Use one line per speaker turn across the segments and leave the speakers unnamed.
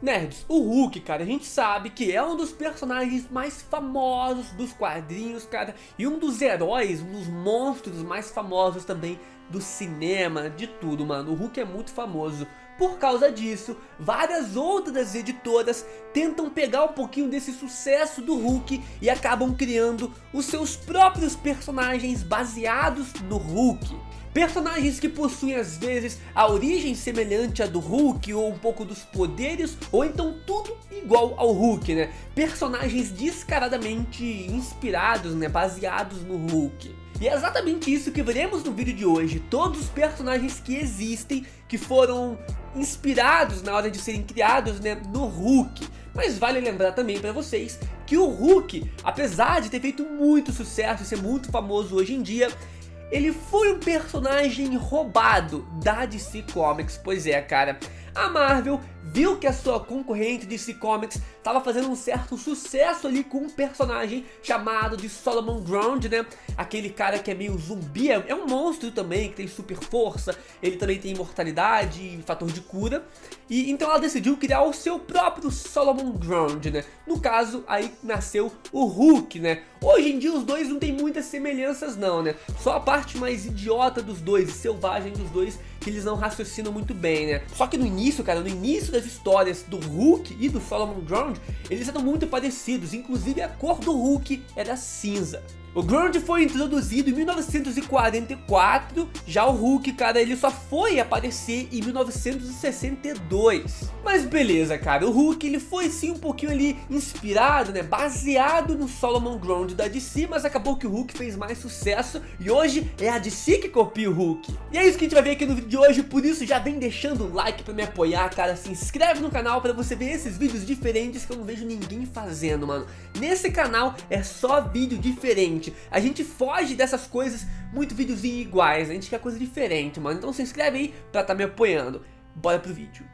Nerds, o Hulk, cara, a gente sabe que é um dos personagens mais famosos dos quadrinhos, cara, e um dos heróis, um dos monstros mais famosos também do cinema, de tudo, mano. O Hulk é muito famoso. Por causa disso, várias outras editoras tentam pegar um pouquinho desse sucesso do Hulk e acabam criando os seus próprios personagens baseados no Hulk. Personagens que possuem às vezes a origem semelhante à do Hulk, ou um pouco dos poderes, ou então tudo igual ao Hulk, né? Personagens descaradamente inspirados, né? Baseados no Hulk. E é exatamente isso que veremos no vídeo de hoje. Todos os personagens que existem, que foram inspirados na hora de serem criados, né, no Hulk. Mas vale lembrar também pra vocês que o Hulk, apesar de ter feito muito sucesso e ser muito famoso hoje em dia, ele foi um personagem roubado da DC Comics. Pois é, cara, a Marvel viu que a sua concorrente DC Comics estava fazendo um certo sucesso ali com um personagem chamado de Solomon Grundy, né? Aquele cara que é meio zumbi, é um monstro também, que tem super força, ele também tem imortalidade e fator de cura. E então ela decidiu criar o seu próprio Solomon Grundy, né? No caso, aí nasceu o Hulk, né? Hoje em dia os dois não tem muitas semelhanças não, né? Só a parte mais idiota dos dois e selvagem dos dois que eles não raciocinam muito bem, né? Só que no início, cara, no início das histórias do Hulk e do Solomon Grundy, eles eram muito parecidos, inclusive a cor do Hulk era cinza. O Grundy foi introduzido em 1944, já o Hulk, cara, ele só foi aparecer em 1962. Mas beleza, cara, o Hulk ele foi sim um pouquinho ali inspirado, né, baseado no Solomon Grundy da DC, mas acabou que o Hulk fez mais sucesso e hoje é a DC que copia o Hulk. E é isso que a gente vai ver aqui no vídeo de hoje, por isso já vem deixando o like pra me apoiar, cara, se inscreve no canal pra você ver esses vídeos diferentes que eu não vejo ninguém fazendo, mano. Nesse canal é só vídeo diferente. A gente foge dessas coisas, muito videozinho iguais, a gente quer coisa diferente, mano. Então se inscreve aí pra tá me apoiando. Bora pro vídeo.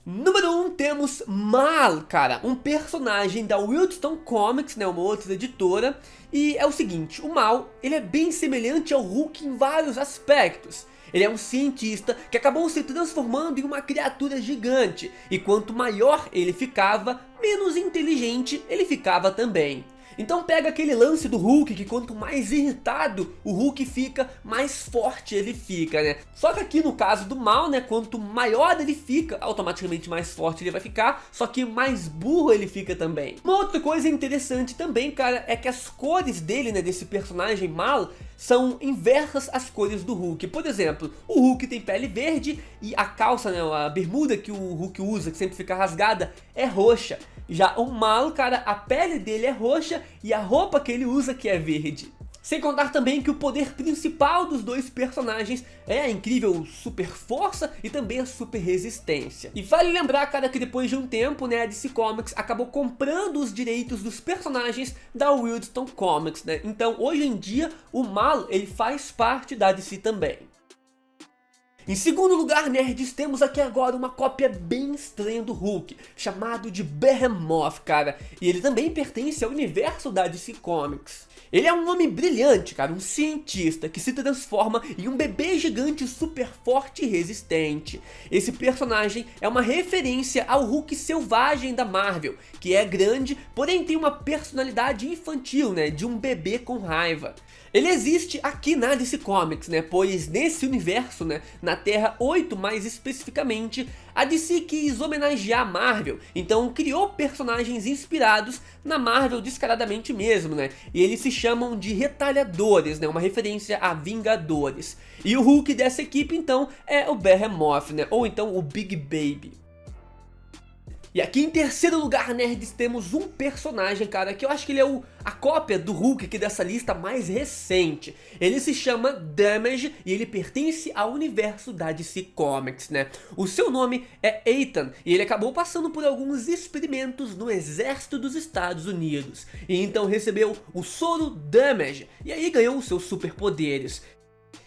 Número 1, temos Mal, cara, um personagem da Wildstorm Comics, né, uma outra editora. E é o seguinte, o Mal, ele é bem semelhante ao Hulk em vários aspectos. Ele é um cientista que acabou se transformando em uma criatura gigante, e quanto maior ele ficava, menos inteligente ele ficava também. Então pega aquele lance do Hulk, que quanto mais irritado o Hulk fica, mais forte ele fica, né? Só que aqui no caso do Mal, né, quanto maior ele fica, automaticamente mais forte ele vai ficar, só que mais burro ele fica também. Uma outra coisa interessante também, cara, é que as cores dele, né, desse personagem Mal, são inversas às cores do Hulk. Por exemplo, o Hulk tem pele verde e a calça, né, a bermuda que o Hulk usa, que sempre fica rasgada, é roxa. Já o Mal, cara, a pele dele é roxa e a roupa que ele usa que é verde. Sem contar também que o poder principal dos dois personagens é a incrível super força e também a super resistência. E vale lembrar, cara, que depois de um tempo, né, a DC Comics acabou comprando os direitos dos personagens da Wildstorm Comics, né? Então hoje em dia o Mal, ele faz parte da DC também. Em segundo lugar, nerds, temos aqui agora uma cópia bem estranha do Hulk, chamado de Behemoth, cara, e ele também pertence ao universo da DC Comics. Ele é um homem brilhante, cara, um cientista que se transforma em um bebê gigante super forte e resistente. Esse personagem é uma referência ao Hulk selvagem da Marvel, que é grande, porém tem uma personalidade infantil, né, de um bebê com raiva. Ele existe aqui na DC Comics, né, pois nesse universo, né, na Terra 8 mais especificamente, a DC quis homenagear a Marvel, então criou personagens inspirados na Marvel descaradamente mesmo, né, e eles se chamam de Retalhadores, né, uma referência a Vingadores. E o Hulk dessa equipe então é o Behemoth, né, ou então o Big Baby. E aqui em terceiro lugar, nerds, temos um personagem, cara, que eu acho que ele é a cópia do Hulk aqui dessa lista mais recente. Ele se chama Damage e ele pertence ao universo da DC Comics, né? O seu nome é Ethan e ele acabou passando por alguns experimentos no exército dos Estados Unidos. E então recebeu o soro Damage e aí ganhou os seus superpoderes.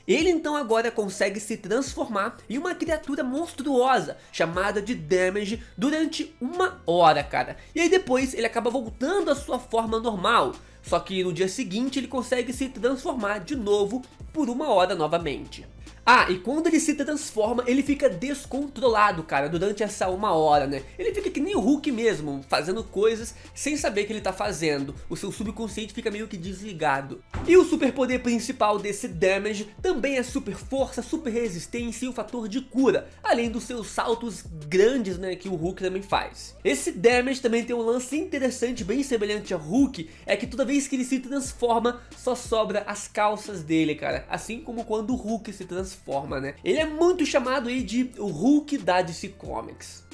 Ele então agora consegue se transformar em uma criatura monstruosa chamada de Damage durante 1 hora, cara. E aí depois ele acaba voltando à sua forma normal. só que no dia seguinte ele consegue se transformar de novo por 1 hora novamente. Ah, e quando ele se transforma, ele fica descontrolado, cara, durante essa 1 hora, né? Ele fica que nem o Hulk mesmo, fazendo coisas sem saber que ele tá fazendo. O seu subconsciente fica meio que desligado. E o superpoder principal desse Damage também é super força, super resistência e o fator de cura, além dos seus saltos grandes, né, que o Hulk também faz. Esse Damage também tem um lance interessante, bem semelhante a Hulk, é que toda vez que ele se transforma, só sobra as calças dele, cara. Assim como quando o Hulk se transforma, né? Ele é muito chamado aí de o Hulk da DC Comics.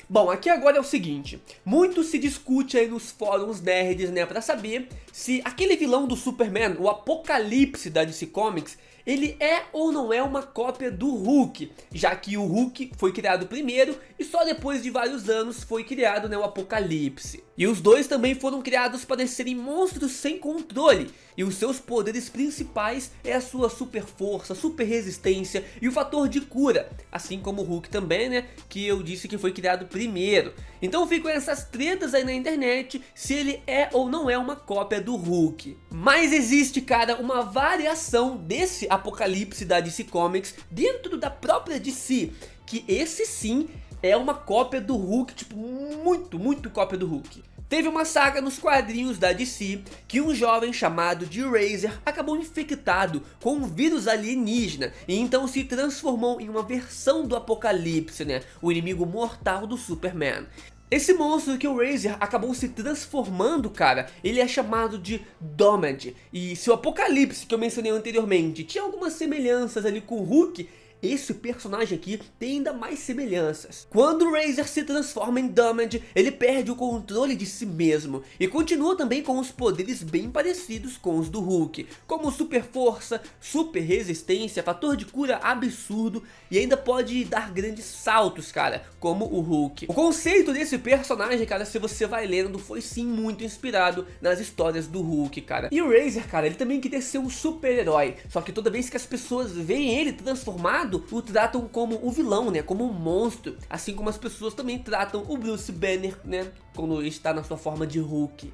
Bom, aqui agora é o seguinte, muito se discute aí nos fóruns nerds, né, pra saber se aquele vilão do Superman, o Apocalipse da DC Comics, ele é ou não é uma cópia do Hulk, já que o Hulk foi criado primeiro e só depois de vários anos foi criado, né, o Apocalipse. E os dois também foram criados para serem monstros sem controle, e os seus poderes principais é a sua super força, super resistência e o fator de cura, assim como o Hulk também, né, que eu disse que foi criado primeiro. Então ficam essas tretas aí na internet se ele é ou não é uma cópia do Hulk. Mas existe, cara, uma variação desse Apocalipse da DC Comics dentro da própria DC, que esse sim é uma cópia do Hulk, tipo muito cópia do Hulk. Teve uma saga nos quadrinhos da DC que um jovem chamado de Razor acabou infectado com um vírus alienígena e então se transformou em uma versão do Apocalipse, né, o inimigo mortal do Superman. Esse monstro que o Razor acabou se transformando, cara, ele é chamado de Domed. E se o Apocalipse que eu mencionei anteriormente tinha algumas semelhanças ali com o Hulk, esse personagem aqui tem ainda mais semelhanças. Quando o Razor se transforma em Domed, ele perde o controle de si mesmo e continua também com os poderes bem parecidos com os do Hulk, como super força, super resistência, fator de cura absurdo e ainda pode dar grandes saltos, cara, como o Hulk. O conceito desse personagem, cara, se você vai lendo, foi sim muito inspirado nas histórias do Hulk, cara. E o Razor, cara, ele também queria ser um super-herói, só que toda vez que as pessoas veem ele transformado, o tratam como o vilão, né, como um monstro, assim como as pessoas também tratam o Bruce Banner, né, quando ele está na sua forma de Hulk.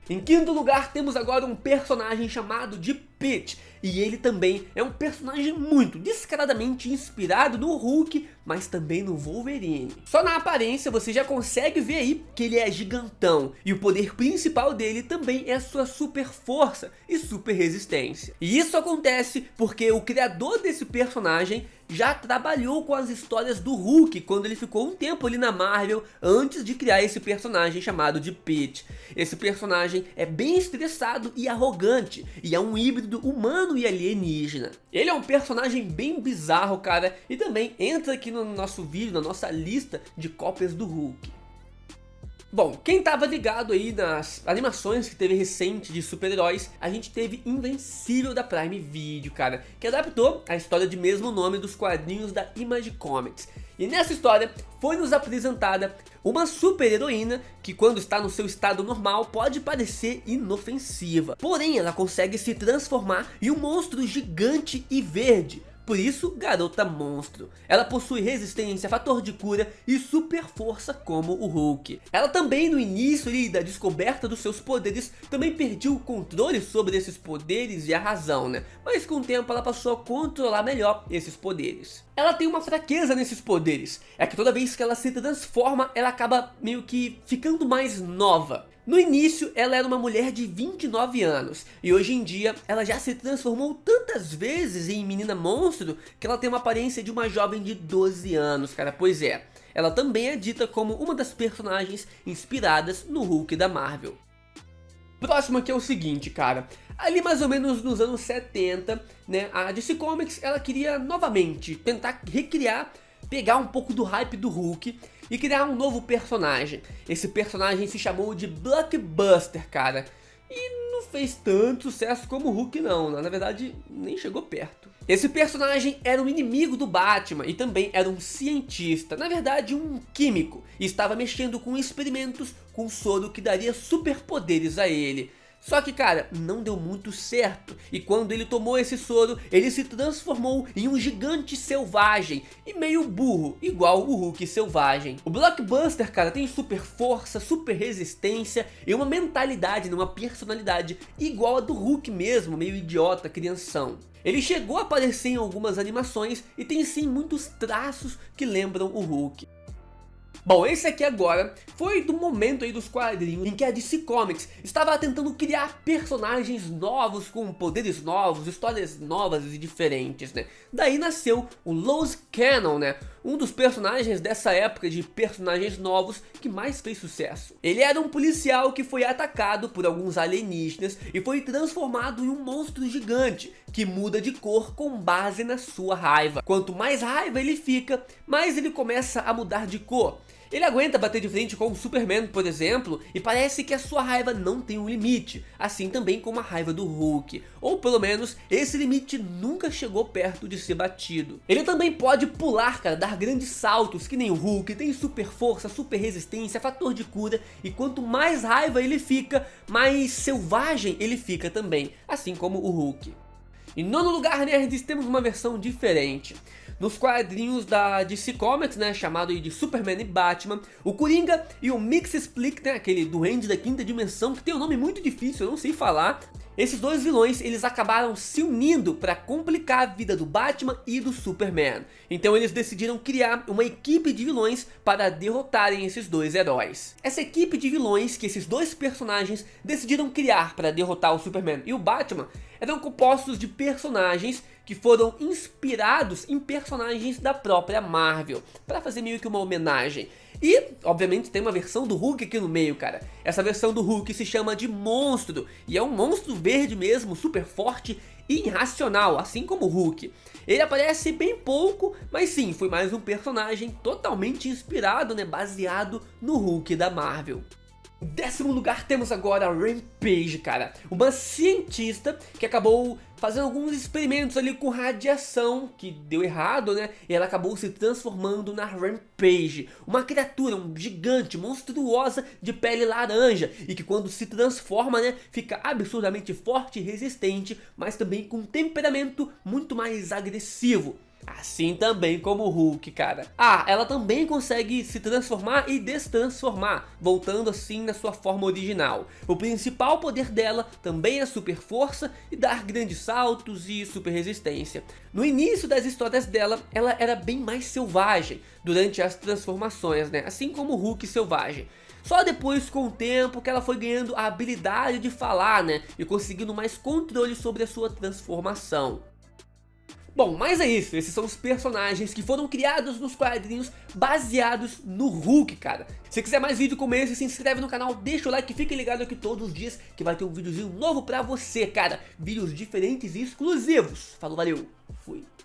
Em quinto lugar temos agora um personagem chamado de Pete, e ele também é um personagem muito descaradamente inspirado no Hulk, mas também no Wolverine. Só na aparência você já consegue ver aí que ele é gigantão, e o poder principal dele também é a sua super força e super resistência. E isso acontece porque o criador desse personagem já trabalhou com as histórias do Hulk quando ele ficou um tempo ali na Marvel antes de criar esse personagem chamado de Pete. Esse personagem é bem estressado e arrogante, e é um híbrido humano e alienígena. Ele é um personagem bem bizarro, cara, e também entra aqui no nosso vídeo, na nossa lista de cópias do Hulk. Bom, quem tava ligado aí nas animações que teve recente de super-heróis, a gente teve Invencível da Prime Video, cara, que adaptou a história de mesmo nome dos quadrinhos da Image Comics. E nessa história foi nos apresentada uma super-heroína que quando está no seu estado normal pode parecer inofensiva. Porém ela consegue se transformar em um monstro gigante e verde. Por isso, Garota Monstro. Ela possui resistência, fator de cura e super força como o Hulk. Ela também no início ali, da descoberta dos seus poderes, também perdeu o controle sobre esses poderes e a razão, né? Mas com o tempo ela passou a controlar melhor esses poderes. Ela tem uma fraqueza nesses poderes, é que toda vez que ela se transforma, ela acaba meio que ficando mais nova. No início ela era uma mulher de 29 anos e hoje em dia ela já se transformou tantas vezes em menina monstro que ela tem uma aparência de uma jovem de 12 anos, cara, pois é. Ela também é dita como uma das personagens inspiradas no Hulk da Marvel. Próximo aqui é o seguinte, cara, ali mais ou menos nos anos 70, né, a DC Comics ela queria novamente tentar recriar, pegar um pouco do hype do Hulk e criar um novo personagem. Esse personagem se chamou de Blockbuster, cara, e não fez tanto sucesso como o Hulk não, na verdade nem chegou perto. Esse personagem era um inimigo do Batman e também era um cientista, na verdade um químico, e estava mexendo com experimentos com soro que daria superpoderes a ele. Só que, cara, não deu muito certo, e quando ele tomou esse soro, ele se transformou em um gigante selvagem e meio burro, igual o Hulk selvagem. O Blockbuster, cara, tem super força, super resistência e uma mentalidade, uma personalidade igual a do Hulk mesmo, meio idiota, crianção. Ele chegou a aparecer em algumas animações e tem sim muitos traços que lembram o Hulk. Bom, esse aqui agora foi do momento aí dos quadrinhos em que a DC Comics estava tentando criar personagens novos, com poderes novos, histórias novas e diferentes, né? Daí nasceu o Lois Cannon, né? Um dos personagens dessa época de personagens novos que mais fez sucesso. Ele era um policial que foi atacado por alguns alienígenas e foi transformado em um monstro gigante que muda de cor com base na sua raiva. Quanto mais raiva ele fica, mais ele começa a mudar de cor. Ele aguenta bater de frente com o Superman, por exemplo, e parece que a sua raiva não tem um limite, assim também como a raiva do Hulk, ou pelo menos esse limite nunca chegou perto de ser batido. Ele também pode pular, cara, dar grandes saltos, que nem o Hulk, tem super força, super resistência, fator de cura, e quanto mais raiva ele fica, mais selvagem ele fica também, assim como o Hulk. Em nono lugar, nerds, temos uma versão diferente. Nos quadrinhos da DC Comics, né, chamado de Superman e Batman, o Coringa e o Mxyzptlk, né, aquele duende da quinta dimensão, que tem um nome muito difícil, eu não sei falar. Esses dois vilões, eles acabaram se unindo para complicar a vida do Batman e do Superman. Então eles decidiram criar uma equipe de vilões para derrotarem esses dois heróis. Essa equipe de vilões que esses dois personagens decidiram criar para derrotar o Superman e o Batman eram compostos de personagens que foram inspirados em personagens da própria Marvel, para fazer meio que uma homenagem. E, obviamente, tem uma versão do Hulk aqui no meio, cara. Essa versão do Hulk se chama de Monstro, e é um monstro verde mesmo, super forte e irracional, assim como o Hulk. Ele aparece bem pouco, mas sim, foi mais um personagem totalmente inspirado, né, baseado no Hulk da Marvel. Em décimo lugar temos agora a Rampage, cara, uma cientista que acabou fazendo alguns experimentos ali com radiação que deu errado, né? E ela acabou se transformando na Rampage, uma criatura, um gigante, monstruosa de pele laranja e que quando se transforma, né, fica absurdamente forte e resistente, mas também com um temperamento muito mais agressivo. Assim também como o Hulk, cara. Ah, ela também consegue se transformar e destransformar, voltando assim na sua forma original. O principal poder dela também é a super força e dar grandes saltos e super resistência. No início das histórias dela, ela era bem mais selvagem durante as transformações, né? Assim como o Hulk selvagem. Só depois, com o tempo, que ela foi ganhando a habilidade de falar, né? E conseguindo mais controle sobre a sua transformação. Bom, mas é isso, esses são os personagens que foram criados nos quadrinhos baseados no Hulk, cara. Se quiser mais vídeo como esse, se inscreve no canal, deixa o like e fique ligado aqui todos os dias que vai ter um videozinho novo pra você, cara. Vídeos diferentes e exclusivos. Falou, valeu, fui.